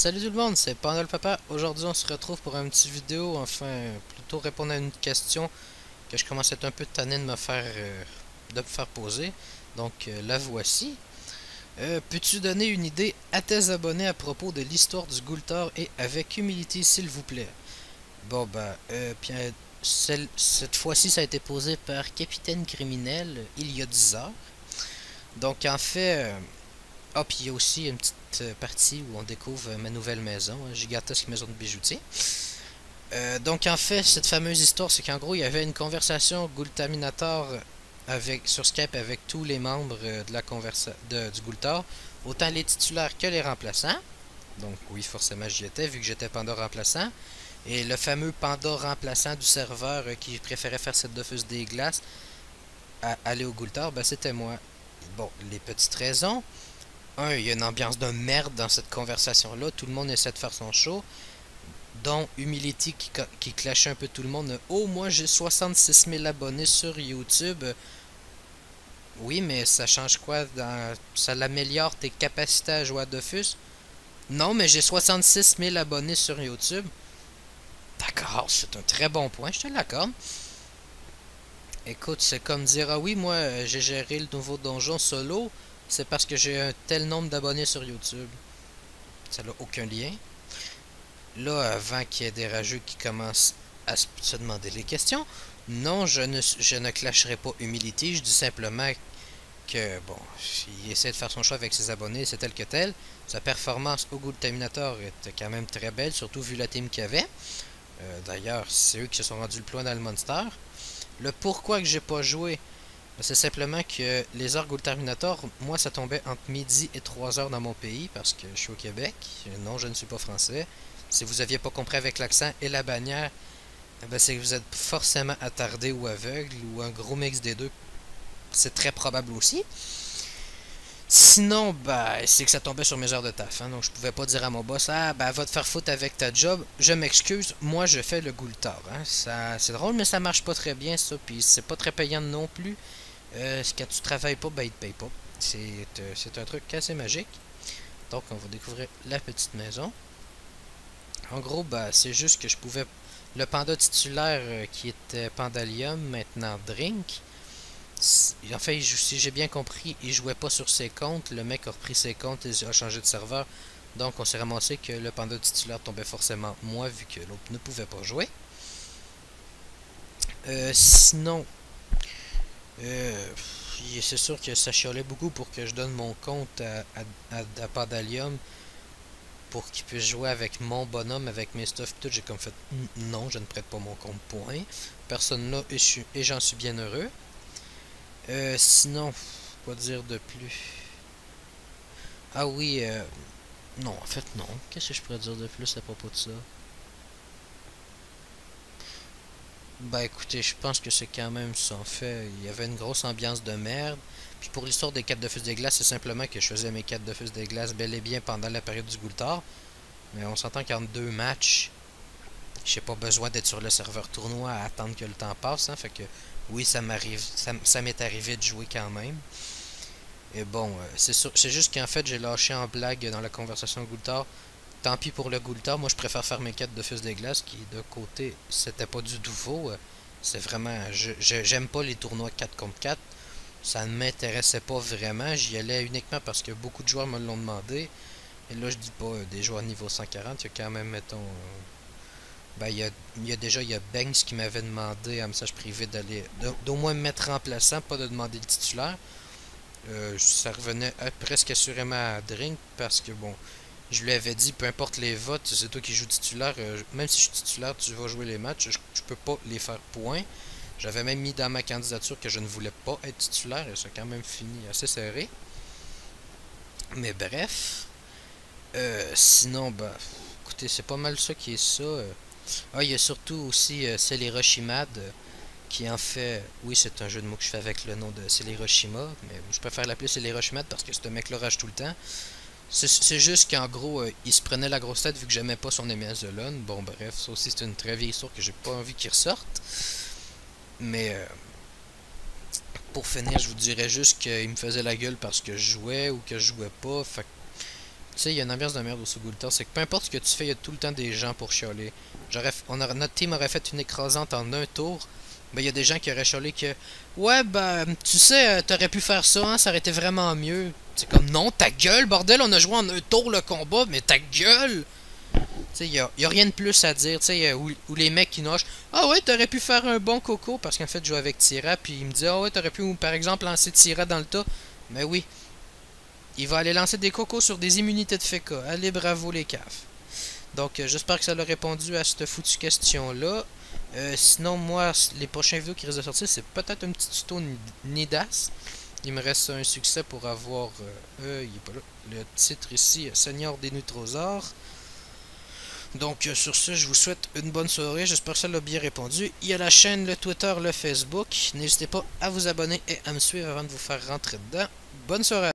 Salut tout le monde, c'est Panda le Papa. Aujourd'hui, on se retrouve pour une petite vidéo, enfin, plutôt répondre à une question que je commence à être un peu tanné de me faire poser. Donc, la voici. Peux-tu donner une idée à tes abonnés à propos de l'histoire du Gultar et avec humilité, s'il vous plaît? Bon, puis, cette fois-ci, ça a été posé par Capitaine Criminel il y a 10 heures. Donc, en fait, puis il y a aussi une petite partie où on découvre ma nouvelle maison, gigantesque maison de bijoutier. Donc en fait, cette fameuse histoire, c'est qu'en gros, il y avait une conversation Gultaminator sur Skype avec tous les membres du Gultar, autant les titulaires que les remplaçants. Donc oui, forcément j'y étais, vu que j'étais Panda remplaçant. Et le fameux Panda remplaçant du serveur qui préférait faire cette Dofus des glaces à aller au Gultar, c'était moi. Bon, les petites raisons. Il y a une ambiance de merde dans cette conversation-là. Tout le monde essaie de faire son show. Dont Humility qui clashait un peu tout le monde. Oh, moi j'ai 66 000 abonnés sur YouTube. Oui, mais ça change quoi ça l'améliore tes capacités à jouer à Dofus? Non, mais j'ai 66 000 abonnés sur YouTube. D'accord, c'est un très bon point, je te l'accorde. Écoute, c'est comme dire, ah oui, moi j'ai géré le nouveau donjon solo. C'est parce que j'ai un tel nombre d'abonnés sur YouTube. Ça n'a aucun lien. Là, avant qu'il y ait des rageux qui commencent à se demander les questions, non, je ne clasherai pas Humility, je dis simplement que, bon, il essaie de faire son choix avec ses abonnés, c'est tel que tel. Sa performance au Gultaminator était quand même très belle, surtout vu la team qu'il y avait. D'ailleurs, c'est eux qui se sont rendus le plus loin dans le Monster. Le pourquoi que j'ai pas joué, c'est simplement que les heures Gultaminator, moi ça tombait entre midi et 3 heures dans mon pays, parce que je suis au Québec. Non, je ne suis pas français. Si vous aviez pas compris avec l'accent et la bannière, c'est que vous êtes forcément attardé ou aveugle, ou un gros mix des deux. C'est très probable aussi. Sinon, c'est que ça tombait sur mes heures de taf. Hein, donc je pouvais pas dire à mon boss, ah, va te faire foutre avec ta job. Je m'excuse, moi je fais le Gultar. Hein. C'est drôle, mais ça marche pas très bien ça. Puis c'est pas très payant non plus. Quand tu travailles pas, ils te payent pas. C'est un truc assez magique. Donc on va découvrir la petite maison. En gros, c'est juste que je pouvais... Le panda titulaire qui était Pandalium, maintenant Drink. En fait, si j'ai bien compris, il jouait pas sur ses comptes. Le mec a repris ses comptes et a changé de serveur. Donc on s'est ramassé que le panda titulaire tombait forcément moi, vu que l'autre ne pouvait pas jouer. Sinon, c'est sûr que ça chialait beaucoup pour que je donne mon compte à Pandalium pour qu'il puisse jouer avec mon bonhomme, avec mes stuff, tout. J'ai comme fait non, je ne prête pas mon compte, point. Personne là et j'en suis bien heureux. Sinon, quoi dire de plus? Ah oui, non, en fait, non. Qu'est-ce que je pourrais dire de plus à propos de ça? Écoutez, je pense que c'est quand même ça. En fait, il y avait une grosse ambiance de merde. Puis pour l'histoire des 4 de fus des glaces, c'est simplement que je faisais mes 4 de fus des glaces bel et bien pendant la période du Gultar. Mais on s'entend qu'en 2 matchs, j'ai pas besoin d'être sur le serveur tournoi à attendre que le temps passe. Hein, fait que oui, ça m'est arrivé de jouer quand même. Et bon, c'est juste qu'en fait, j'ai lâché en blague dans la conversation Gultar. Tant pis pour le Gultar, moi je préfère faire mes 4 de fus des glaces qui, de côté, c'était pas du tout faux. C'est vraiment. J'aime pas les tournois 4 contre 4. Ça ne m'intéressait pas vraiment. J'y allais uniquement parce que beaucoup de joueurs me l'ont demandé. Et là, je dis pas des joueurs niveau 140. Il y a quand même, mettons. Il y a Banks qui m'avait demandé en message privé d'au moins me mettre remplaçant, pas de demander le titulaire. Ça revenait presque assurément à Drink parce que bon, je lui avais dit peu importe les votes, c'est toi qui joues titulaire. Même si je suis titulaire, tu vas jouer les matchs. Je peux pas les faire point. J'avais même mis dans ma candidature que je ne voulais pas être titulaire et ça a quand même fini assez serré. Mais bref. Sinon, écoutez, c'est pas mal ça qui est ça. Il y a surtout aussi Hiroshima qui en fait, oui, c'est un jeu de mots que je fais avec le nom de Hiroshima, mais je préfère l'appeler Hiroshima parce que ce mec-là rage tout le temps. C'est juste qu'en gros, il se prenait la grosse tête vu que j'aimais pas son Zolon. Bon, bref, ça aussi c'est une très vieille histoire que j'ai pas envie qu'il ressorte. Mais pour finir, je vous dirais juste qu'il me faisait la gueule parce que je jouais ou que je jouais pas. Fait Tu sais, il y a une ambiance de merde au Sugulta, c'est que peu importe ce que tu fais, il y a tout le temps des gens pour chialer. Notre team aurait fait une écrasante en un tour, ben il y a des gens qui auraient chialé que ouais, ben, tu sais, t'aurais pu faire ça, hein, ça aurait été vraiment mieux. C'est comme non, ta gueule, bordel, on a joué en un tour le combat, mais ta gueule! Tu sais, y a rien de plus à dire, tu sais, où les mecs qui nagent. Ah ouais, t'aurais pu faire un bon coco, parce qu'en fait, je jouais avec Tira, puis il me dit, ah ouais, t'aurais pu, par exemple, lancer Tira dans le tas. Mais oui, il va aller lancer des cocos sur des immunités de FECA. Allez, bravo les caves. Donc, j'espère que ça l'a répondu à cette foutue question-là. Sinon, moi, les prochains vidéos qui risquent de sortir, c'est peut-être un petit tuto Nidas. Il me reste un succès pour avoir, il est pas là, le titre ici, Seigneur des Neutrosaures. Donc, sur ce, je vous souhaite une bonne soirée. J'espère que ça l'a bien répondu. Il y a la chaîne, le Twitter, le Facebook. N'hésitez pas à vous abonner et à me suivre avant de vous faire rentrer dedans. Bonne soirée.